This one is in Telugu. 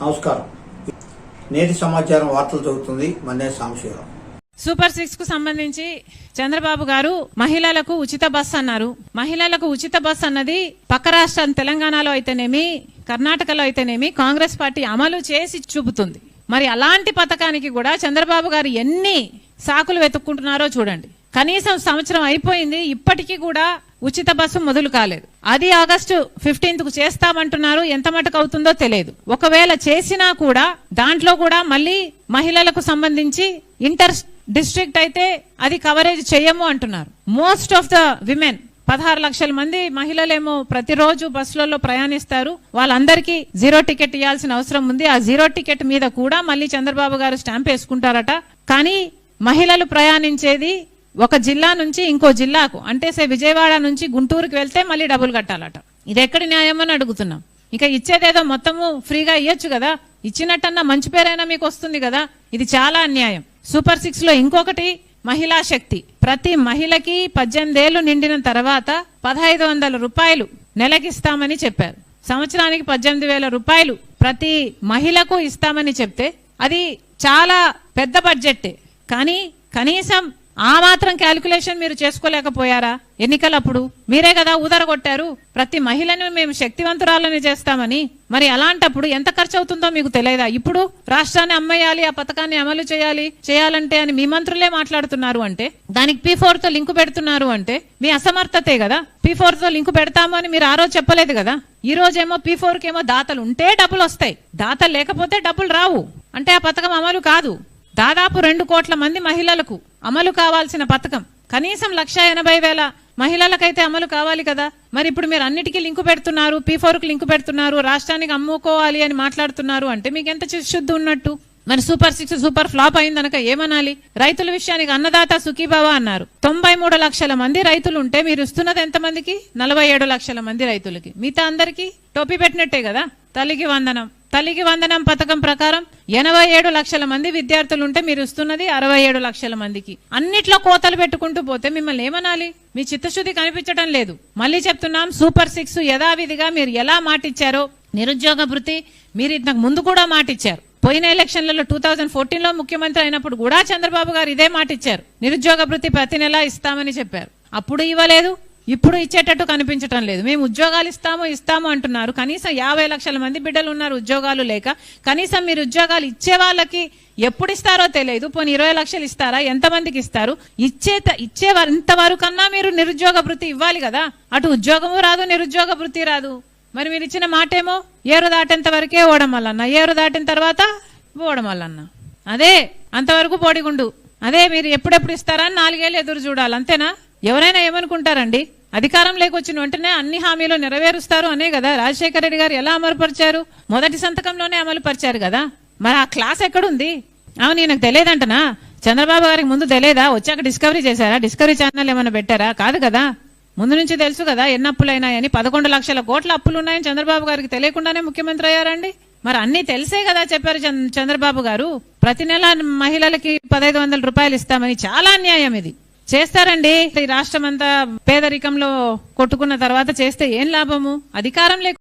నమస్కారం. నేటి సమాచారం వార్తలు చదువుతుంది మన్నే సాంబశివరావు. సూపర్ 6 కు సంబంధించి చంద్రబాబు గారు మహిళలకు ఉచిత బస్ అన్నారు. మహిళలకు ఉచిత బస్ అన్నది పక్క రాష్ట్రం తెలంగాణలో అయితేనేమి, కర్ణాటకలో అయితేనేమి కాంగ్రెస్ పార్టీ అమలు చేసి చూపుతుంది. మరి అలాంటి పథకానికి కూడా చంద్రబాబు గారు ఎన్ని సాకులు వెతుక్కుంటున్నారో చూడండి. కనీసం సంవత్సరం అయిపోయింది, ఇప్పటికీ కూడా ఉచిత బస్సు మొదలు కాలేదు. అది ఆగస్టు 15కు చేస్తామంటున్నారు. ఎంత మటుకు అవుతుందో తెలియదు. ఒకవేళ చేసినా కూడా దాంట్లో కూడా మళ్ళీ మహిళలకు సంబంధించి ఇంటర్ డిస్ట్రిక్ట్ అయితే అది కవరేజ్ చేయము అంటున్నారు. మోస్ట్ ఆఫ్ ద విమెన్ 16 లక్షల మంది మహిళలేమో ప్రతిరోజు బస్సులలో ప్రయాణిస్తారు. వాళ్ళందరికీ జీరో టికెట్ ఇవ్వాల్సిన అవసరం ఉంది. ఆ జీరో టికెట్ మీద కూడా మళ్ళీ చంద్రబాబు గారు స్టాంప్ వేసుకుంటారట. కానీ మహిళలు ప్రయాణించేది ఒక జిల్లా నుంచి ఇంకో జిల్లాకు, అంటే విజయవాడ నుంచి గుంటూరుకి వెళ్తే మళ్ళీ డబ్బులు కట్టాలట. ఇది ఎక్కడి న్యాయం అని అడుగుతున్నాం. ఇక ఇచ్చేదేదో మొత్తము ఫ్రీగా ఇయ్యొచ్చు కదా, ఇచ్చినట్టన్నా మంచి పేరైనా మీకు వస్తుంది కదా. ఇది చాలా అన్యాయం. సూపర్ 6 లో ఇంకొకటి మహిళా శక్తి. ప్రతి మహిళకి 18 ఏళ్లు నిండిన తర్వాత 1500 రూపాయలు నెలకిస్తామని చెప్పారు. సంవత్సరానికి 18,000 రూపాయలు ప్రతి మహిళకు ఇస్తామని చెప్తే అది చాలా పెద్ద బడ్జెట్టే. కానీ కనీసం ఆ మాత్రం క్యాలిక్యులేషన్ మీరు చేసుకోలేకపోయారా? ఎన్నికలప్పుడు మీరే కదా ఊదరగొట్టారు, ప్రతి మహిళను మేము శక్తివంతురాలని చేస్తామని. మరి అలాంటప్పుడు ఎంత ఖర్చు అవుతుందో మీకు తెలియదా? ఇప్పుడు రాష్ట్రాన్ని అమ్మేయాలి, ఆ పథకాన్ని అమలు చేయాలంటే అని మీ మంత్రులే మాట్లాడుతున్నారు. అంటే దానికి P4 తో లింకు పెడుతున్నారు అంటే మీ అసమర్థతే కదా. P4 తో లింకు పెడతాము అని మీరు ఆ రోజు చెప్పలేదు కదా. ఈ రోజేమో P4 కేమో దాతలు ఉంటే డబ్బులు వస్తాయి, దాతలు లేకపోతే డబ్బులు రావు. అంటే ఆ పథకం అమలు కాదు. దాదాపు 2 కోట్ల మంది మహిళలకు అమలు కావాల్సిన పథకం కనీసం 1,80,000 మహిళలకైతే అమలు కావాలి కదా. మరి ఇప్పుడు మీరు అన్నిటికీ లింకు పెడుతున్నారు, P4కు లింకు పెడుతున్నారు, రాష్ట్రానికి అమ్ముకోవాలి అని మాట్లాడుతున్నారు. అంటే మీకు ఎంత చిత్తశుద్ధి ఉన్నట్టు? మరి సూపర్ 6 సూపర్ ఫ్లాప్ అయిందనక ఏమనాలి? రైతుల విషయానికి అన్నదాత సుఖీభవ అన్నారు. 93 లక్షల మంది రైతులు ఉంటే మీరు ఇస్తున్నది ఎంతమందికి? 47 లక్షల మంది రైతులకి. మిగతా అందరికీ టోపీ పెట్టినట్టే కదా. తల్లికి వందనం పథకం ప్రకారం 87 లక్షల మంది విద్యార్థులు ఉంటే మీరు ఇస్తున్నది 67 లక్షల మందికి. అన్నిట్లో కోతలు పెట్టుకుంటూ పోతే మిమ్మల్ని ఏమనాలి? మీ చిత్తశుద్ధి కనిపించడం లేదు. మళ్ళీ చెప్తున్నాం, సూపర్ 6 యథావిధిగా మీరు ఎలా మాటిచ్చారో నిరుద్యోగ భృతి మీరు ఇంతకు ముందు కూడా మాటిచ్చారు. పోయిన ఎలక్షన్లలో 2014లో ముఖ్యమంత్రి అయినప్పుడు కూడా చంద్రబాబు గారు ఇదే మాట ఇచ్చారు. నిరుద్యోగ భృతి ప్రతి నెల ఇస్తామని చెప్పారు. అప్పుడు ఇవ్వలేదు, ఇప్పుడు ఇచ్చేటట్టు కనిపించటం లేదు. మేము ఉద్యోగాలు ఇస్తాము అంటున్నారు. కనీసం 50 లక్షల మంది బిడ్డలు ఉన్నారు ఉద్యోగాలు లేక. కనీసం మీరు ఉద్యోగాలు ఇచ్చే వాళ్ళకి ఎప్పుడు ఇస్తారో తెలియదు. పోనీ 20 లక్షలు ఇస్తారా? ఎంతమందికి ఇస్తారు? ఇంతవరకన్నా మీరు నిరుద్యోగ భృతి ఇవ్వాలి కదా. అటు ఉద్యోగము రాదు, నిరుద్యోగ భృతి రాదు. మరి మీరు ఇచ్చిన మాటేమో ఏరు దాటేంత వరకే ఓడమల్లన్న, ఏరు దాటిన తర్వాత ఓడమల్లన్న. అదే అంతవరకు పోడిగుండు. అదే మీరు ఎప్పుడెప్పుడు ఇస్తారా అని 4 ఏళ్ళు ఎదురు చూడాలి. అంతేనా? ఎవరైనా ఏమనుకుంటారండి? అధికారం లేకొచ్చిన వెంటనే అన్ని హామీలు నెరవేరుస్తారు అనే కదా రాజశేఖర రెడ్డి గారు ఎలా అమలుపరిచారు? మొదటి సంతకంలోనే అమలు పరిచారు కదా. మరి ఆ క్లాస్ ఎక్కడుంది? అవును, నాకు తెలియదంటనా? చంద్రబాబు గారికి ముందు తెలియదా? వచ్చాక డిస్కవరీ చేశారా? డిస్కవరీ ఛానల్ ఏమైనా పెట్టారా? కాదు కదా. ముందు నుంచి తెలుసు కదా ఎన్ని అప్పులైనాయని. 11 లక్షల కోట్ల అప్పులు ఉన్నాయని చంద్రబాబు గారికి తెలియకుండానే ముఖ్యమంత్రి అయ్యారండి. మరి అన్ని తెలిసే కదా చెప్పారు చంద్రబాబు గారు. ప్రతి నెల మహిళలకి 1500 రూపాయలు ఇస్తామని. చాలా అన్యాయం ఇది. చేస్తారండి. ఈ రాష్ట్రం అంతా పేదరికంలో కొట్టుకున్న తర్వాత చేస్తే ఏం లాభము? అధికారం లేక